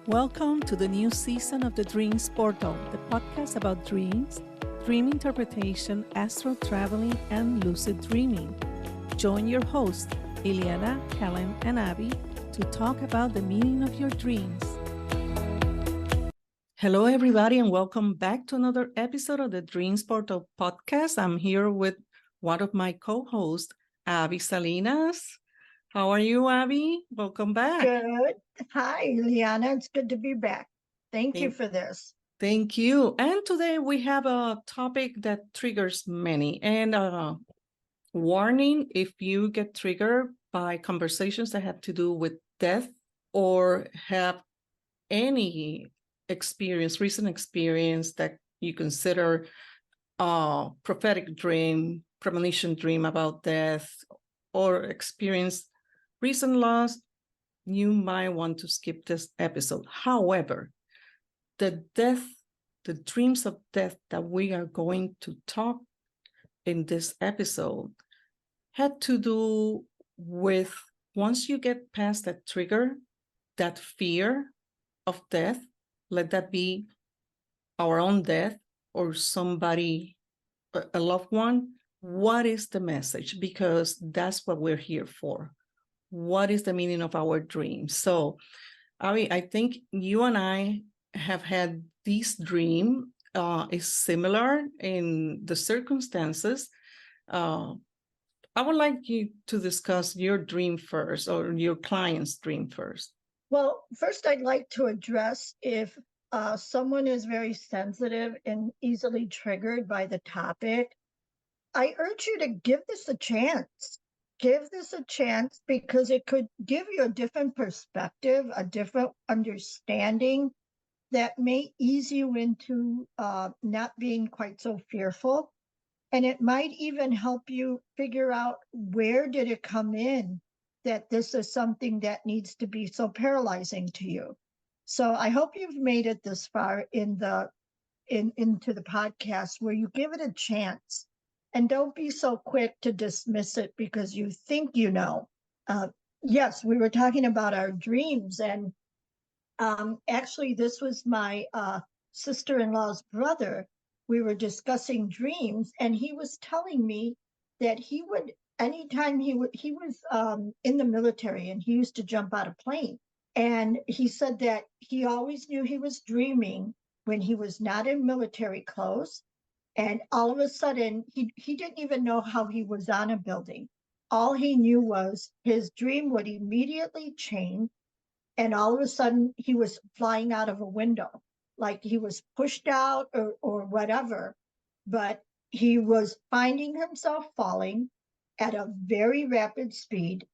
Welcome to the new season of the Dreams Portal, the podcast about dreams, dream interpretation, astral traveling, and lucid dreaming. Join your hosts, Ileana, Helen, and Abby, to talk about the meaning of your dreams. Hello, everybody, and welcome back to another episode of the Dreams Portal podcast. I'm here with one of my co-hosts, Abby Salinas. How are you, Abby? Welcome back. Good. Hi, Ileana. It's good to be back. Thank you for this. Thank you. And today we have a topic that triggers many. And warning, if you get triggered by conversations that have to do with death or have any experience, recent experience that you consider prophetic dream, premonition dream about death, or experience recent loss, you might want to skip this episode. However, the dreams of death that we are going to talk in this episode had to do with, once you get past that trigger, that fear of death, let that be our own death or somebody, a loved one, what is the message? Because that's what we're here for. What is the meaning of our dreams? So, I think you and I have had this dream is similar in the circumstances. I would like you to discuss your dream first, or your client's dream first. Well, first I'd like to address if someone is very sensitive and easily triggered by the topic, I urge you to give this a chance. Give this a chance because it could give you a different perspective, a different understanding that may ease you into not being quite so fearful. And it might even help you figure out, where did it come in that this is something that needs to be so paralyzing to you. So I hope you've made it this far into the podcast where you give it a chance. And don't be so quick to dismiss it because you think you know. Yes, we were talking about our dreams. And actually, this was my sister-in-law's brother. We were discussing dreams, and he was telling me that he would, anytime he was in the military, and he used to jump out of plane. And he said that he always knew he was dreaming when he was not in military clothes. And all of a sudden, he didn't even know how he was on a building. All he knew was his dream would immediately change. And all of a sudden, he was flying out of a window, like he was pushed out or whatever. But he was finding himself falling at a very rapid speed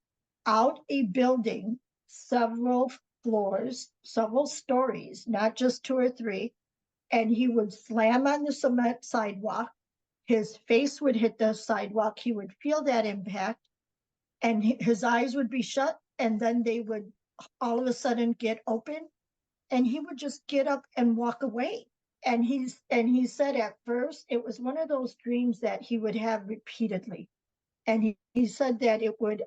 out a building, several floors, several stories, not just 2 or 3. And he would slam on the cement sidewalk. His face would hit the sidewalk. He would feel that impact, and his eyes would be shut, and then they would all of a sudden get open, and he would just get up and walk away. And he said at first it was one of those dreams that he would have repeatedly. And he said that it would,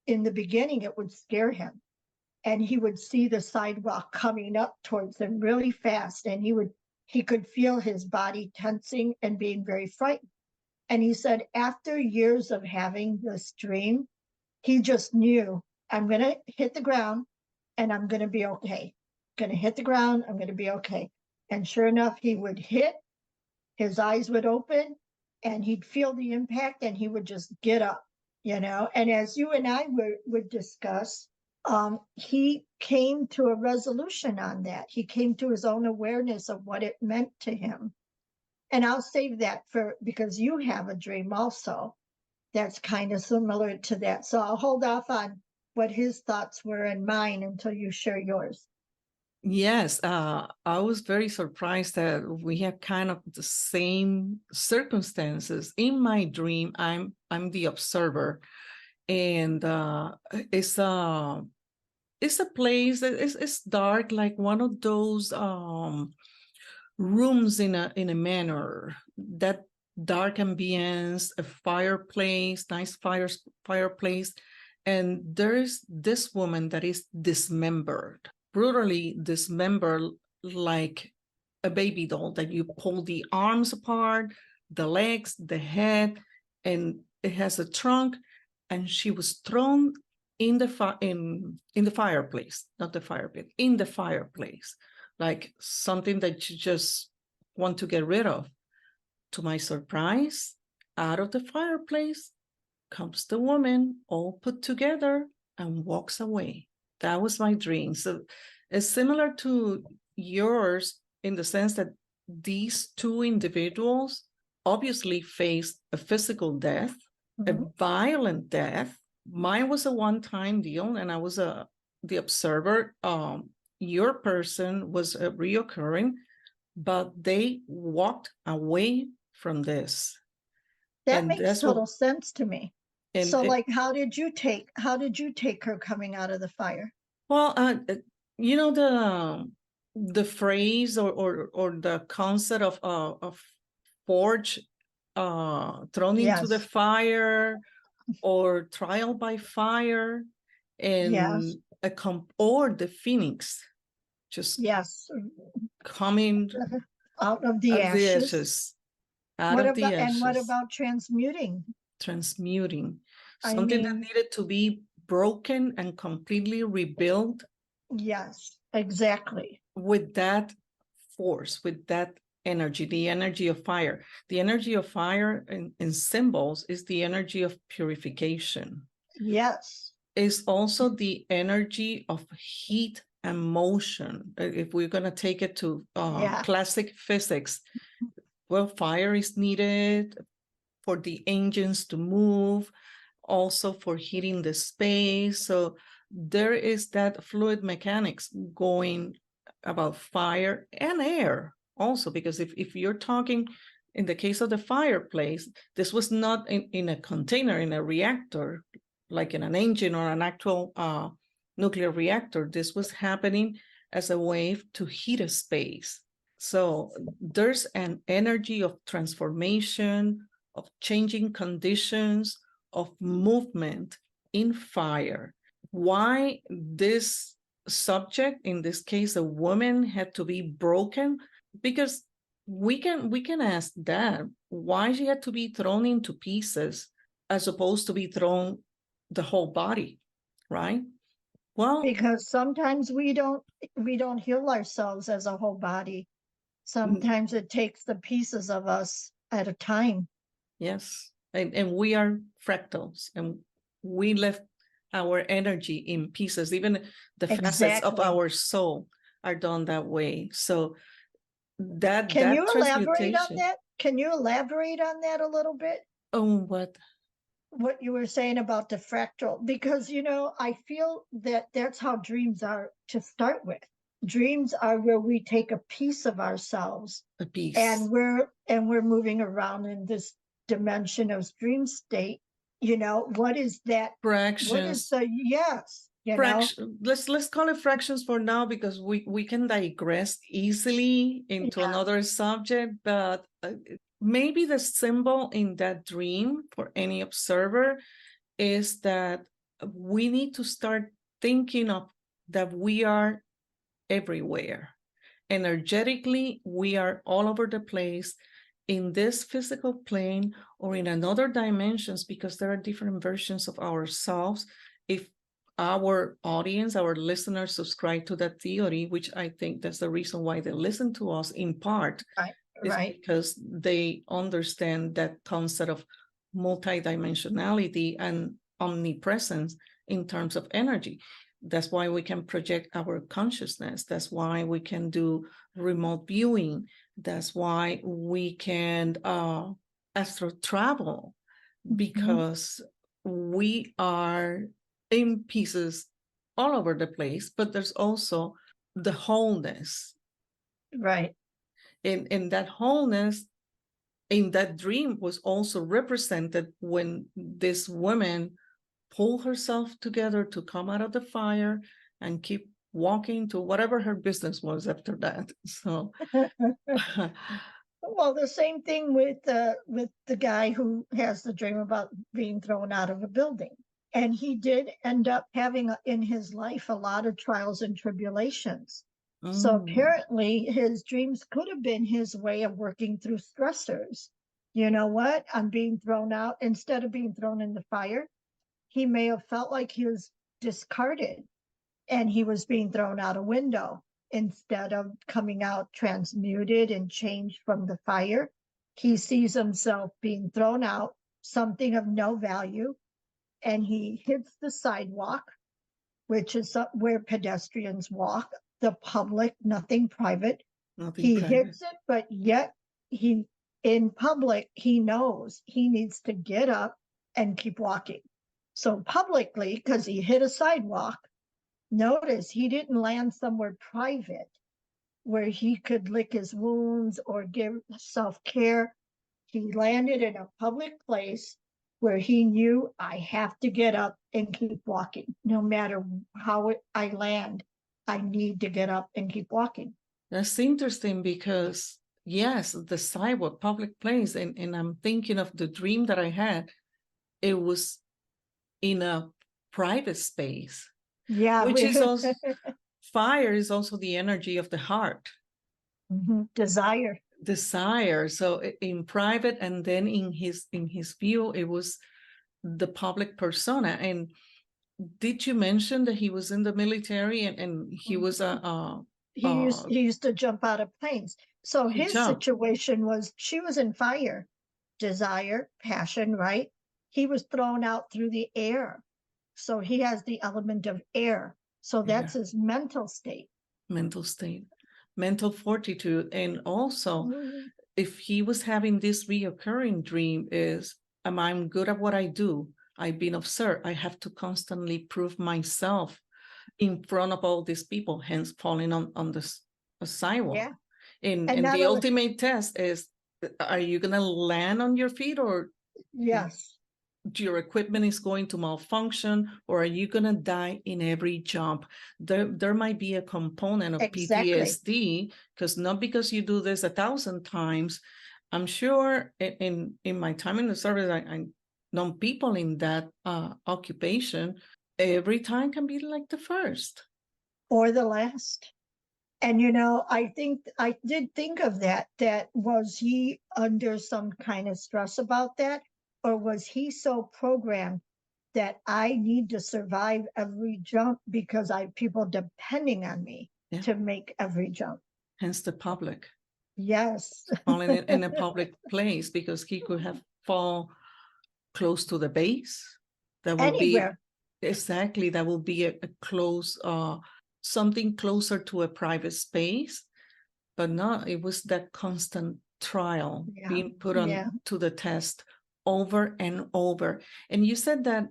in the beginning, it would scare him. And he would see the sidewalk coming up towards him really fast, and he could feel his body tensing and being very frightened. And he said, after years of having this dream, he just knew, I'm going to hit the ground and I'm going to be okay. I'm going to hit the ground, I'm going to be okay. And sure enough, he would hit, his eyes would open, and he'd feel the impact, and he would just get up, And as you and I would discuss, he came to a resolution on that. He came to his own awareness of what it meant to him. And I'll save that because you have a dream also that's kind of similar to that. So I'll hold off on what his thoughts were and mine until you share yours. Yes, I was very surprised that we have kind of the same circumstances. In my dream, I'm the observer, and it's a place that it's dark, like one of those rooms in a manor, that dark ambience, a fireplace, nice fireplace, and there's this woman that is dismembered. brutally dismembered like a baby doll, that you pull the arms apart, the legs, the head, and it has a trunk, and she was thrown in the in the fireplace, not the fire pit, in the fireplace, like something that you just want to get rid of. To my surprise, out of the fireplace comes the woman, all put together, and walks away. That was my dream. So it's similar to yours in the sense that these two individuals obviously faced a physical death, a violent death. Mine was a one-time deal, and I was the observer. Your person was a reoccurring, but they walked away from this. That And makes that's total what, sense to me. and So it, like, how did you take her coming out of the fire? well, you know the phrase or the concept of forge thrown into the Yes, fire, or trial by fire, yes, and or the phoenix just yes. coming Out of the out of the ashes. ashes, out of the What ashes, about transmuting? transmuting I something that mean, needed to be broken and completely rebuilt yes, exactly. with that force, with that energy, the energy of fire. The energy of fire in symbols is the energy of purification. Yes, Is also the energy of heat and motion. If we're going to take it to yeah, classic physics, well, fire is needed for the engines to move, also for heating the space. So there is that fluid mechanics going about fire and air also, because if you're talking in the case of the fireplace, this was not in a container, in a reactor, like in an engine or an actual nuclear reactor. This was happening as a way to heat a space. So there's an energy of transformation, of changing conditions, of movement in fire. Why this subject, in this case a woman, had to be broken? Because we can ask that, why she had to be thrown into pieces as opposed to be thrown the whole body, right? Well, because sometimes we don't heal ourselves as a whole body. Sometimes it takes the pieces of us at a time. yes, and we are fractals, and we left our energy in pieces. Even the facets of Exactly. our soul are done that way. So that Can you elaborate on transmutation. that? Can you elaborate on that a little bit? Oh, What you were saying about the fractal? Because, I feel that that's how dreams are to start with. Dreams are where we take a piece of ourselves a piece. and we're moving around in this dimension of dream state. What is that? What is Fractions. the yes? Let's call it fractions for now, because we can digress easily into Yeah, another subject. But maybe the symbol in that dream for any observer is that we need to start thinking of that we are everywhere. Energetically, we are all over the place in this physical plane or in another dimensions, because there are different versions of ourselves. If our audience, our listeners subscribe to that theory, which I think that's the reason why they listen to us in part, is right. because they understand that concept of multidimensionality and omnipresence in terms of energy. That's why we can project our consciousness. That's why we can do remote viewing. That's why we can astral travel, because we are in pieces all over the place, but there's also the wholeness. Right. In that wholeness, in that dream, was also represented when this woman pulled herself together to come out of the fire and keep walking to whatever her business was after that. So Well, the same thing with the guy who has the dream about being thrown out of a building. And he did end up having in his life a lot of trials and tribulations. So apparently his dreams could have been his way of working through stressors. You know what? I'm being thrown out instead of being thrown in the fire. He may have felt like he was discarded and he was being thrown out a window instead of coming out transmuted and changed from the fire. He sees himself being thrown out, something of no value, and he hits the sidewalk, which is where pedestrians walk, the public, nothing private. Nothing He private. hits it, but yet he, in public, he knows he needs to get up and keep walking. So publicly, because he hit a sidewalk, notice he didn't land somewhere private where he could lick his wounds or give self-care. He landed in a public place where he knew, I have to get up and keep walking. No matter how I land, I need to get up and keep walking. That's interesting because, yes, the sidewalk, public place, and I'm thinking of the dream that I had. It was in a private space, Yeah. which is also, fire is also the energy of the heart. Desire. So in private, and then in his view, it was the public persona. And did you mention that he was in the military and he was he used to jump out of planes. So his situation was, she was in fire, desire, passion, right? He was thrown out through the air. So he has the element of air. So that's his mental state. Mental fortitude. And also, if he was having this reoccurring dream, is, I'm good at what I do. I've been observed. I have to constantly prove myself in front of all these people, hence falling on the sidewalk. Yeah. And the ultimate test is, are you going to land on your feet, or yes, your equipment is going to malfunction, or are you going to die in every jump? There might be a component of PTSD, because not because you do this 1,000 times. I'm sure in my time in the service, I know people in that occupation, every time can be like the first. Or the last. And, you know, I did think of that was he under some kind of stress about that? Or was he so programmed that I need to survive every jump because I have people depending on me to make every jump? Hence the public. Yes. Falling in a public place, because he could have fall close to the base. That will anywhere. That will be a close, something closer to a private space. But no, it was that constant trial being put on to the test over and over. And you said that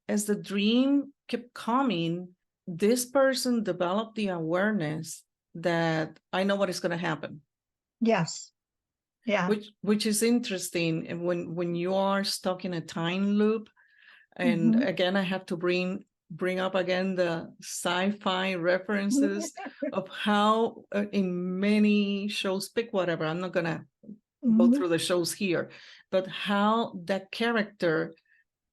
as the dream kept coming, this person developed the awareness that I know what is going to happen. Yes. Yeah. Which is interesting. And when you are stuck in a time loop, and again, I have to bring up again the sci-fi references of how in many shows, pick whatever, I'm not gonna go through the shows here, but how that character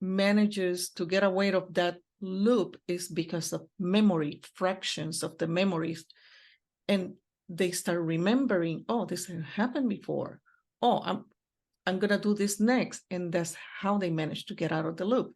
manages to get away of that loop is because of memory, fractions of the memories, and they start remembering, oh, this happened before, oh, I'm gonna do this next, and that's how they manage to get out of the loop.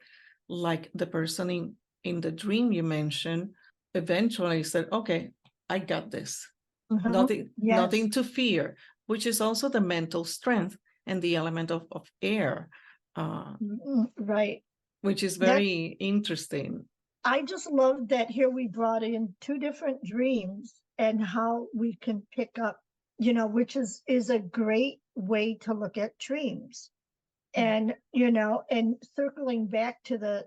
Like the person in the dream you mentioned eventually said, okay, I got this. Nothing to fear, which is also the mental strength and the element of air. Right. Which is very interesting. I just love that here we brought in two different dreams and how we can pick up, you know, which is a great way to look at dreams. And, you know, and circling back to the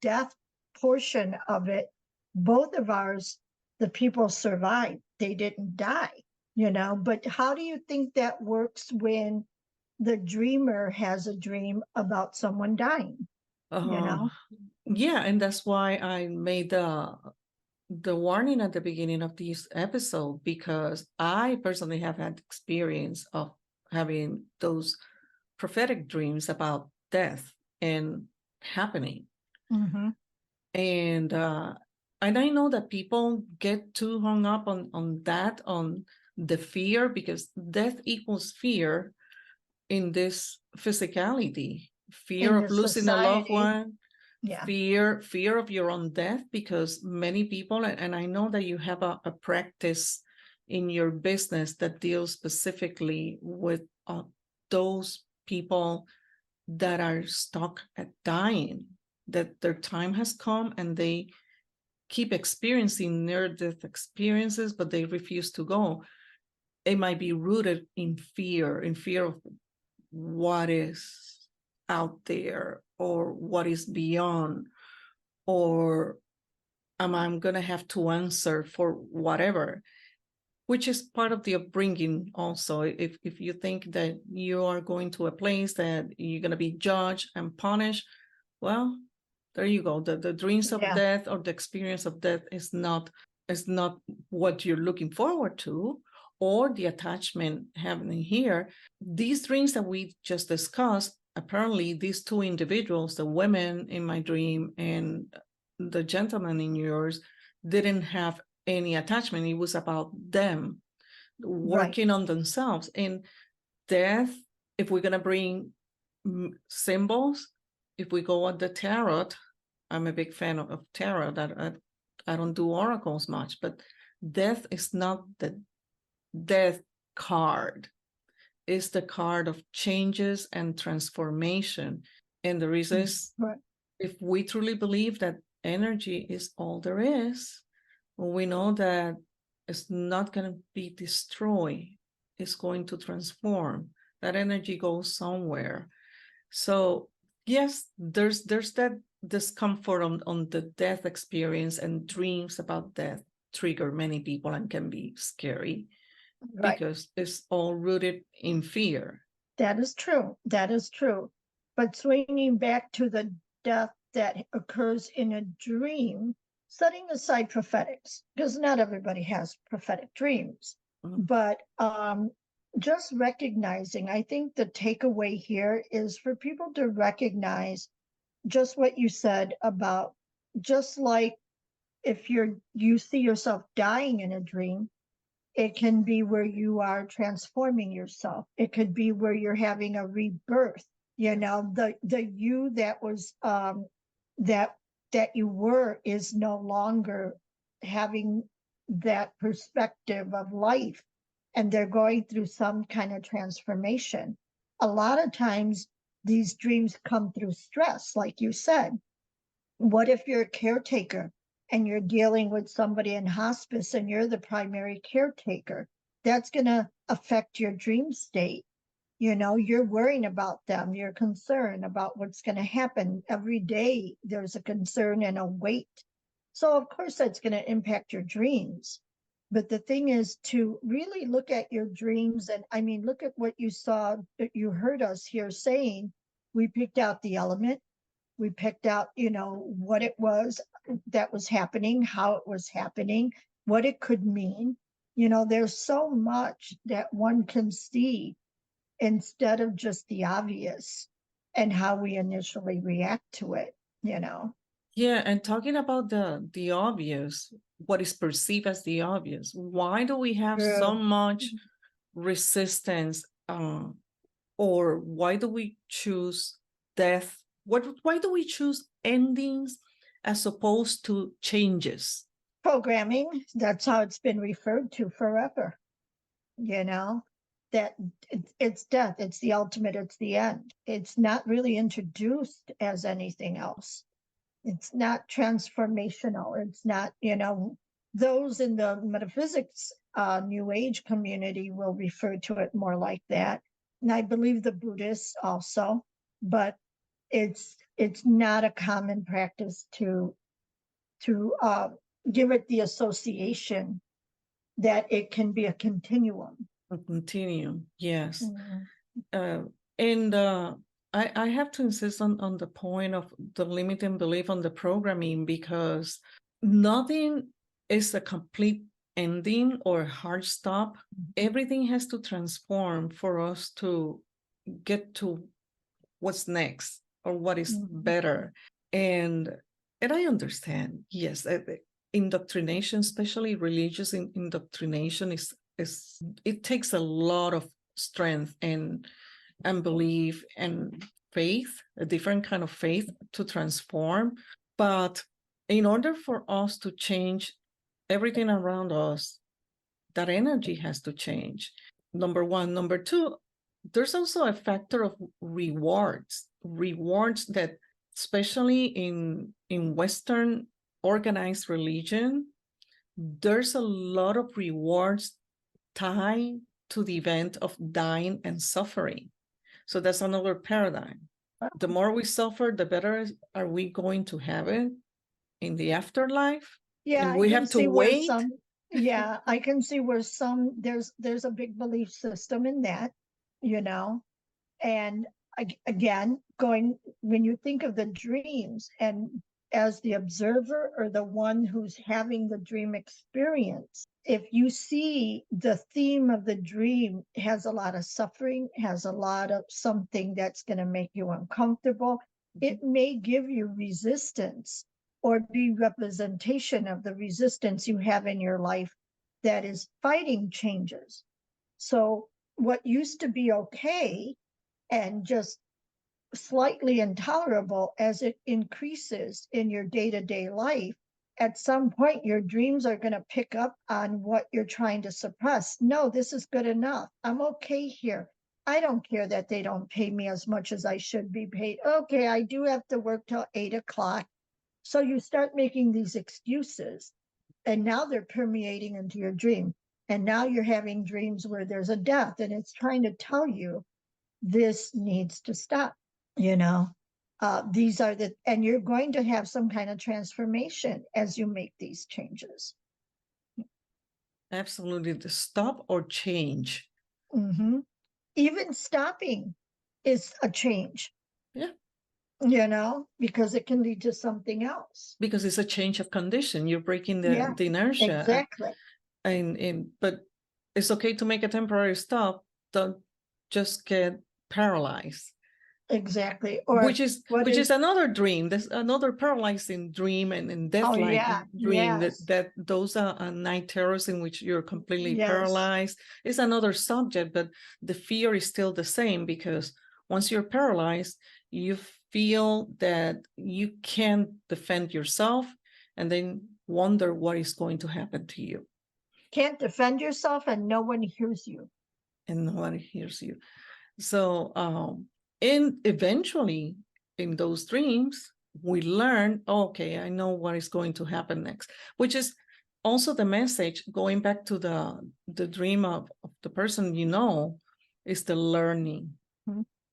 death portion of it, both of ours, the people survived. They didn't die, you know, but how do you think that works when the dreamer has a dream about someone dying, you know? Yeah, and that's why I made the warning at the beginning of this episode, because I personally have had experience of having those prophetic dreams about death and happening. Mhm. And I know that people get too hung up on that, on the fear, because death equals fear in this physicality, fear In of this losing a loved society, one, yeah, fear of your own death, because many people, and I know that you have a practice in your business that deals specifically with those people that are stuck at dying, that their time has come and they keep experiencing near-death experiences, but they refuse to go. It might be rooted in fear of what is out there, or what is beyond, or am I going to have to answer for whatever, which is part of the upbringing also. If you think that you are going to a place that you're going to be judged and punished, well, there you go. The dreams of yeah, death, or the experience of death, is not what you're looking forward to, or the attachment happening here. These dreams that we just discussed, apparently these two individuals, the women in my dream and the gentleman in yours, didn't have any attachment. It was about them right. working on themselves. And death, if we're going to bring symbols, if we go at the tarot, I'm a big fan of tarot. That I don't do oracles much, but death is not the death card. It's the card of changes and transformation. And the reason is, Right. if we truly believe that energy is all there is, we know that it's not going to be destroyed. It's going to transform. That energy goes somewhere. So yes, there's that discomfort on the death experience, and dreams about death trigger many people and can be scary, Right. because it's all rooted in fear. That is true. That is true. But swinging back to the death that occurs in a dream, setting aside prophetics, because not everybody has prophetic dreams, Mhm. but just recognizing, I think the takeaway here is for people to recognize just what you said about, just like if you see yourself dying in a dream, it can be where you are transforming yourself. It could be where you're having a rebirth. You know, the you that was that you were is no longer having that perspective of life, and they're going through some kind of transformation. A lot of times these dreams come through stress, like you said. What if you're a caretaker and you're dealing with somebody in hospice and you're the primary caretaker? That's going to affect your dream state. You know, you're worrying about them, you're concerned about what's going to happen. Every day there's a concern and a weight. So, of course, that's going to impact your dreams. But the thing is to really look at your dreams. And I mean, look at what you saw, you heard us here saying. We picked out the element, we picked out, you know, what it was that was happening, how it was happening, what it could mean. You know, there's so much that one can see instead of just the obvious and how we initially react to it, you know. Yeah, and talking about the obvious, what is perceived as the obvious, why do we have so True. much resistance, or why do we choose death? Why do we choose endings as opposed to changes? Programming, that's how it's been referred to forever, you know, that it's death, it's the ultimate, it's the end. It's not really introduced as anything else. It's not transformational. It's not, you know, those in the metaphysics new age community will refer to it more like that. And I believe the Buddhists also, but it's not a common practice to give it the association that it can be a continuum. A continuum, yes. Mhm. And I have to insist on the point of the limiting belief on the programming, because nothing is a complete ending or a hard stop. Everything has to transform for us to get to what's next, or what is Mhm. better. And I understand, yes, indoctrination, especially religious indoctrination, is it takes a lot of strength and belief and faith, a different kind of faith to transform. But in order for us to change everything around us, that energy has to change. Number one. Number two, there's also a factor of rewards that, especially in Western organized religion, there's a lot of rewards tied to the event of dying and suffering. So that's another paradigm. The more we suffer, the better are we going to have it in the afterlife. Yeah, And we have to wait. Yeah, I can see where there's a big belief system in that, you know. And again, when you think of the dreams, and as the observer or the one who's having the dream experience, if you see the theme of the dream has a lot of suffering, has a lot of something that's going to make you uncomfortable, it may give you resistance or be representation of the resistance you have in your life that is fighting changes. So what used to be okay and just slightly intolerable, as it increases in your day-to-day life, at some point your dreams are going to pick up on what you're trying to suppress. No, this is good enough. I'm okay here. I don't care that they don't pay me as much as I should be paid. Okay, I do have to work till 8 o'clock. So you start making these excuses, and now they're permeating into your dream. And now you're having dreams where there's a death, and it's trying to tell you this needs to stop. These are and you're going to have some kind of transformation as you make these changes. Absolutely. The stop or change. Mm-hmm. Even stopping is a change. Yeah. Because it can lead to something else. Because it's a change of condition. You're breaking the inertia. Exactly. But it's okay to make a temporary stop. Don't just get paralyzed. Exactly. Which is another dream. There's another paralyzing dream and death-like dream. Yes. That those are night terrors in which you're completely paralyzed. It's another subject, but the fear is still the same, because once you're paralyzed, you feel that you can't defend yourself, and then wonder what is going to happen to you. Can't defend yourself, and no one hears you. So and eventually in those dreams, we learn, okay, I know what is going to happen next, which is also the message, going back to the dream of the person, is the learning.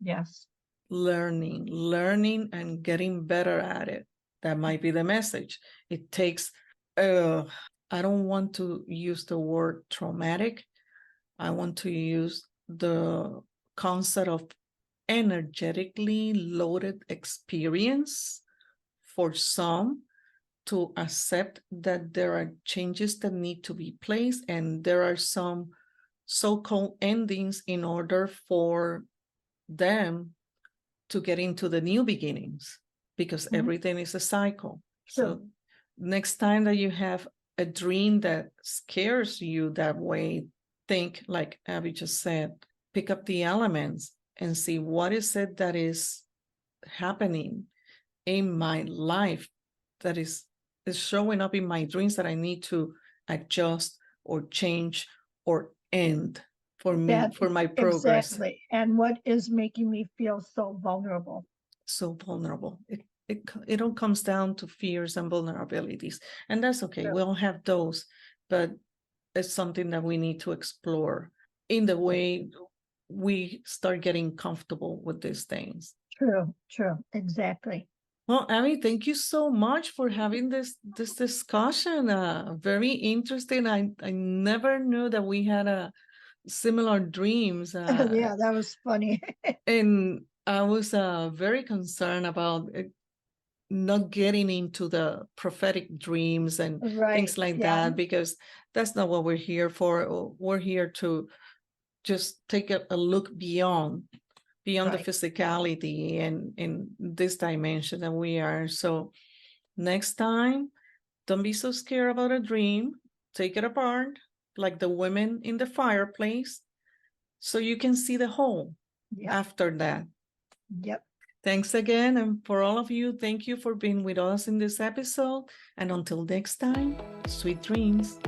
Yes. Learning and getting better at it. That might be the message. It takes, I don't want to use the word traumatic. I want to use the concept of energetically loaded experience for some to accept that there are changes that need to be placed, and there are some so-called endings in order for them to get into the new beginnings, because everything is a cycle. Sure. So next time that you have a dream that scares you that way, think, like Abby just said, pick up the elements and see what is it that is happening in my life that is showing up in my dreams that I need to adjust or change or end for me, for my progress. Exactly. And what is making me feel so vulnerable? It all comes down to fears and vulnerabilities, and that's okay. Sure. We all have those, but it's something that we need to explore in the way we start getting comfortable with these things. True, exactly. Well, Abby, thank you so much for having this discussion. Very interesting. I never knew that we had similar dreams. Yeah, that was funny. And I was very concerned about not getting into the prophetic dreams and things like that, because that's not what we're here for. We're here to just take a look beyond beyond the Right. physicality and in this dimension that we are. So next time, don't be so scared about a dream. Take it apart, like the women in the fireplace, so you can see the whole Yep. after that. Yep. Thanks again. And for all of you, thank you for being with us in this episode. And until next time, sweet dreams.